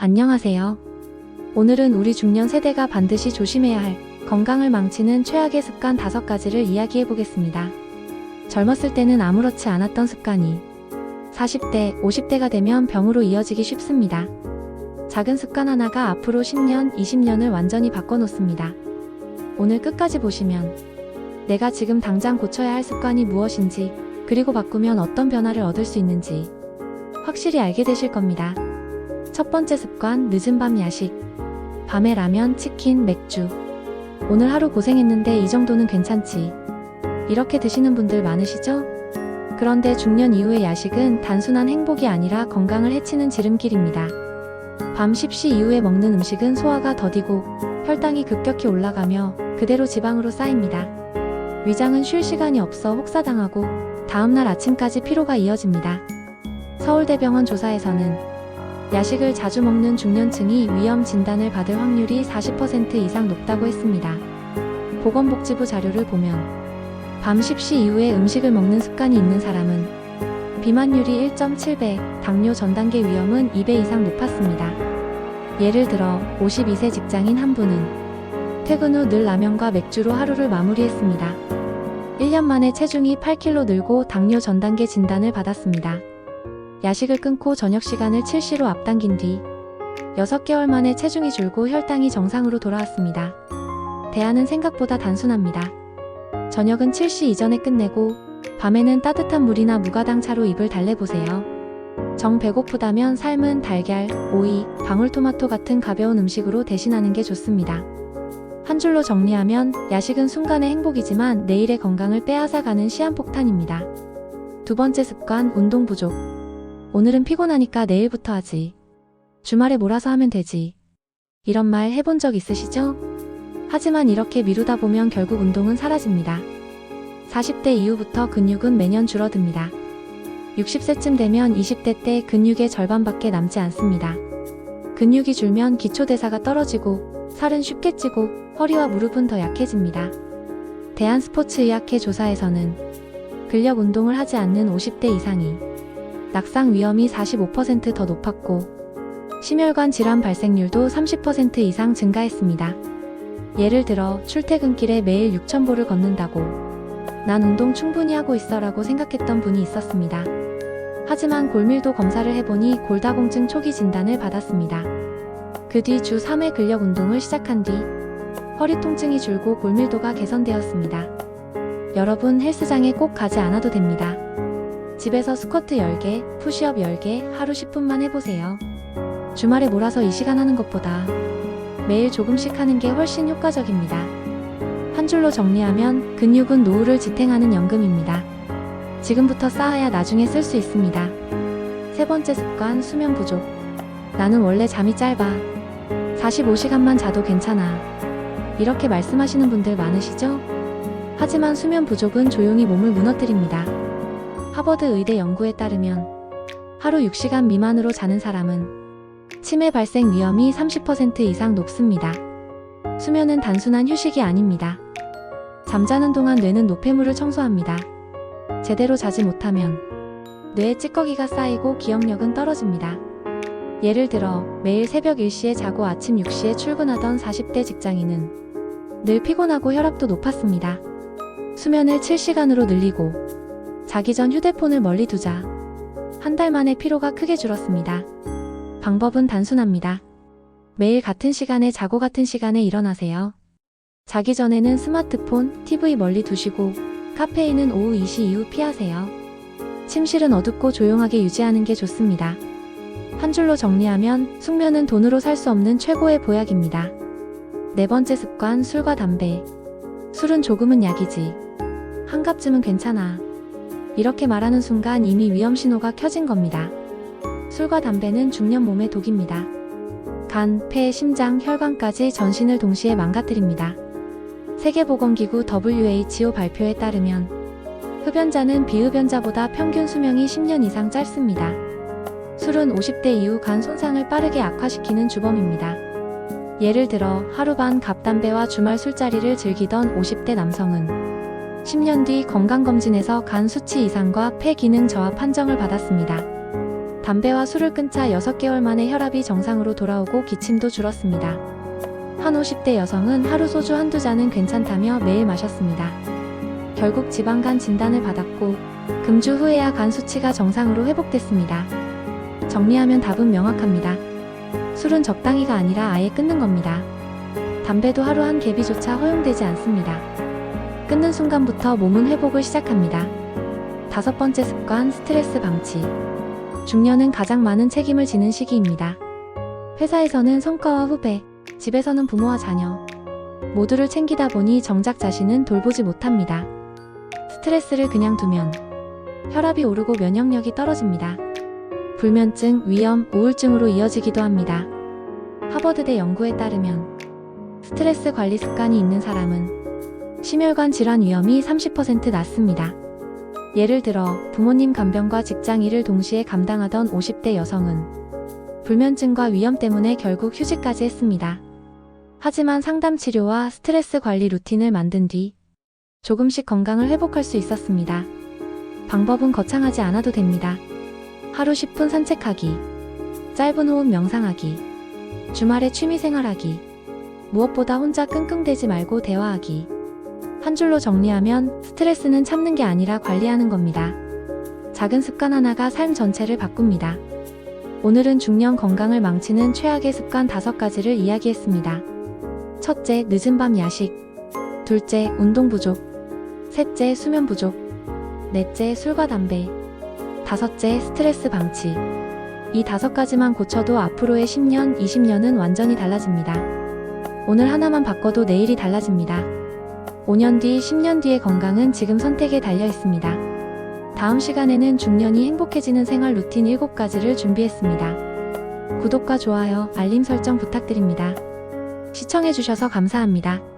안녕하세요. 오늘은 우리 중년 세대가 반드시 조심해야 할 건강을 망치는 최악의 습관 5가지를 이야기해 보겠습니다. 젊었을 때는 아무렇지 않았던 습관이 40대, 50대가 되면 병으로 이어지기 쉽습니다. 작은 습관 하나가 앞으로 10년, 20년을 완전히 바꿔놓습니다. 오늘 끝까지 보시면 내가 지금 당장 고쳐야 할 습관이 무엇인지, 그리고 바꾸면 어떤 변화를 얻을 수 있는지 확실히 알게 되실 겁니다. 첫 번째 습관, 늦은 밤 야식. 밤에 라면, 치킨, 맥주. 오늘 하루 고생했는데 이 정도는 괜찮지. 이렇게 드시는 분들 많으시죠? 그런데 중년 이후의 야식은 단순한 행복이 아니라 건강을 해치는 지름길입니다. 밤 10시 이후에 먹는 음식은 소화가 더디고 혈당이 급격히 올라가며 그대로 지방으로 쌓입니다. 위장은 쉴 시간이 없어 혹사당하고 다음날 아침까지 피로가 이어집니다. 서울대병원 조사에서는 야식을 자주 먹는 중년층이 위험 진단을 받을 확률이 40% 이상 높다고 했습니다. 보건복지부 자료를 보면 밤 10시 이후에 음식을 먹는 습관이 있는 사람은 비만율이 1.7배, 당뇨 전단계 위험은 2배 이상 높았습니다. 예를 들어 52세 직장인 한 분은 퇴근 후 늘 라면과 맥주로 하루를 마무리했습니다. 1년 만에 체중이 8kg 늘고 당뇨 전단계 진단을 받았습니다. 야식을 끊고 저녁 시간을 7시로 앞당긴 뒤 6개월 만에 체중이 줄고 혈당이 정상으로 돌아왔습니다. 대안은 생각보다 단순합니다. 저녁은 7시 이전에 끝내고 밤에는 따뜻한 물이나 무가당 차로 입을 달래보세요. 정 배고프다면 삶은 달걀, 오이, 방울토마토 같은 가벼운 음식으로 대신하는 게 좋습니다. 한 줄로 정리하면 야식은 순간의 행복이지만 내일의 건강을 빼앗아가는 시한폭탄입니다. 두 번째 습관, 운동 부족. 오늘은 피곤하니까 내일부터 하지. 주말에 몰아서 하면 되지. 이런 말 해본 적 있으시죠? 하지만 이렇게 미루다 보면 결국 운동은 사라집니다. 40대 이후부터 근육은 매년 줄어듭니다. 60세쯤 되면 20대 때 근육의 절반밖에 남지 않습니다. 근육이 줄면 기초대사가 떨어지고 살은 쉽게 찌고 허리와 무릎은 더 약해집니다. 대한스포츠의학회 조사에서는 근력 운동을 하지 않는 50대 이상이 낙상 위험이 45% 더 높았고 심혈관 질환 발생률도 30% 이상 증가했습니다. 예를 들어 출퇴근길에 매일 6,000보를 걷는다고 난 운동 충분히 하고 있어 라고 생각했던 분이 있었습니다. 하지만 골밀도 검사를 해보니 골다공증 초기 진단을 받았습니다. 그 뒤 주 3회 근력 운동을 시작한 뒤 허리 통증이 줄고 골밀도가 개선되었습니다. 여러분, 헬스장에 꼭 가지 않아도 됩니다. 집에서 스쿼트 10개, 푸시업 10개 하루 10분만 해보세요. 주말에 몰아서 이 시간 하는 것보다 매일 조금씩 하는 게 훨씬 효과적입니다. 한 줄로 정리하면 근육은 노후를 지탱하는 연금입니다. 지금부터 쌓아야 나중에 쓸 수 있습니다. 세 번째 습관, 수면 부족. 나는 원래 잠이 짧아. 45시간만 자도 괜찮아. 이렇게 말씀하시는 분들 많으시죠? 하지만 수면 부족은 조용히 몸을 무너뜨립니다. 하버드 의대 연구에 따르면 하루 6시간 미만으로 자는 사람은 치매 발생 위험이 30% 이상 높습니다. 수면은 단순한 휴식이 아닙니다. 잠자는 동안 뇌는 노폐물을 청소합니다. 제대로 자지 못하면 뇌에 찌꺼기가 쌓이고 기억력은 떨어집니다. 예를 들어 매일 새벽 1시에 자고 아침 6시에 출근하던 40대 직장인은 늘 피곤하고 혈압도 높았습니다. 수면을 7시간으로 늘리고 자기 전 휴대폰을 멀리 두자. 한 달 만에 피로가 크게 줄었습니다. 방법은 단순합니다. 매일 같은 시간에 자고 같은 시간에 일어나세요. 자기 전에는 스마트폰, TV 멀리 두시고 카페인은 오후 2시 이후 피하세요. 침실은 어둡고 조용하게 유지하는 게 좋습니다. 한 줄로 정리하면 숙면은 돈으로 살 수 없는 최고의 보약입니다. 네 번째 습관, 술과 담배. 술은 조금은 약이지. 한 갑쯤은 괜찮아. 이렇게 말하는 순간 이미 위험 신호가 켜진 겁니다. 술과 담배는 중년 몸의 독입니다. 간, 폐, 심장, 혈관까지 전신을 동시에 망가뜨립니다. 세계보건기구 WHO 발표에 따르면 흡연자는 비흡연자보다 평균 수명이 10년 이상 짧습니다. 술은 50대 이후 간 손상을 빠르게 악화시키는 주범입니다. 예를 들어 하루 반 갑담배와 주말 술자리를 즐기던 50대 남성은 10년 뒤 건강검진에서 간 수치 이상과 폐 기능 저하 판정을 받았습니다. 담배와 술을 끊자 6개월 만에 혈압이 정상으로 돌아오고 기침도 줄었습니다. 한 50대 여성은 하루 소주 한두 잔은 괜찮다며 매일 마셨습니다. 결국 지방간 진단을 받았고 금주 후에야 간 수치가 정상으로 회복됐습니다. 정리하면 답은 명확합니다. 술은 적당히가 아니라 아예 끊는 겁니다. 담배도 하루 한 개비조차 허용되지 않습니다. 끊는 순간부터 몸은 회복을 시작합니다. 5번째 습관, 스트레스 방치. 중년은 가장 많은 책임을 지는 시기입니다. 회사에서는 성과와 후배, 집에서는 부모와 자녀, 모두를 챙기다 보니 정작 자신은 돌보지 못합니다. 스트레스를 그냥 두면 혈압이 오르고 면역력이 떨어집니다. 불면증, 위염, 우울증으로 이어지기도 합니다. 하버드대 연구에 따르면 스트레스 관리 습관이 있는 사람은 심혈관 질환 위험이 30% 낮습니다. 예를 들어 부모님 간병과 직장 일을 동시에 감당하던 50대 여성은 불면증과 위염 때문에 결국 휴직까지 했습니다. 하지만 상담 치료와 스트레스 관리 루틴을 만든 뒤 조금씩 건강을 회복할 수 있었습니다. 방법은 거창하지 않아도 됩니다. 하루 10분 산책하기, 짧은 호흡 명상하기, 주말에 취미생활하기, 무엇보다 혼자 끙끙대지 말고 대화하기. 한 줄로 정리하면 스트레스는 참는 게 아니라 관리하는 겁니다. 작은 습관 하나가 삶 전체를 바꿉니다. 오늘은 중년 건강을 망치는 최악의 습관 5가지를 이야기했습니다. 첫째, 늦은 밤 야식. 둘째, 운동 부족. 셋째, 수면 부족. 넷째, 술과 담배. 다섯째, 스트레스 방치. 이 5가지만 고쳐도 앞으로의 10년, 20년은 완전히 달라집니다. 오늘 하나만 바꿔도 내일이 달라집니다. 5년 뒤, 10년 뒤의 건강은 지금 선택에 달려 있습니다. 다음 시간에는 중년이 행복해지는 생활 루틴 7가지를 준비했습니다. 구독과 좋아요, 알림 설정 부탁드립니다. 시청해주셔서 감사합니다.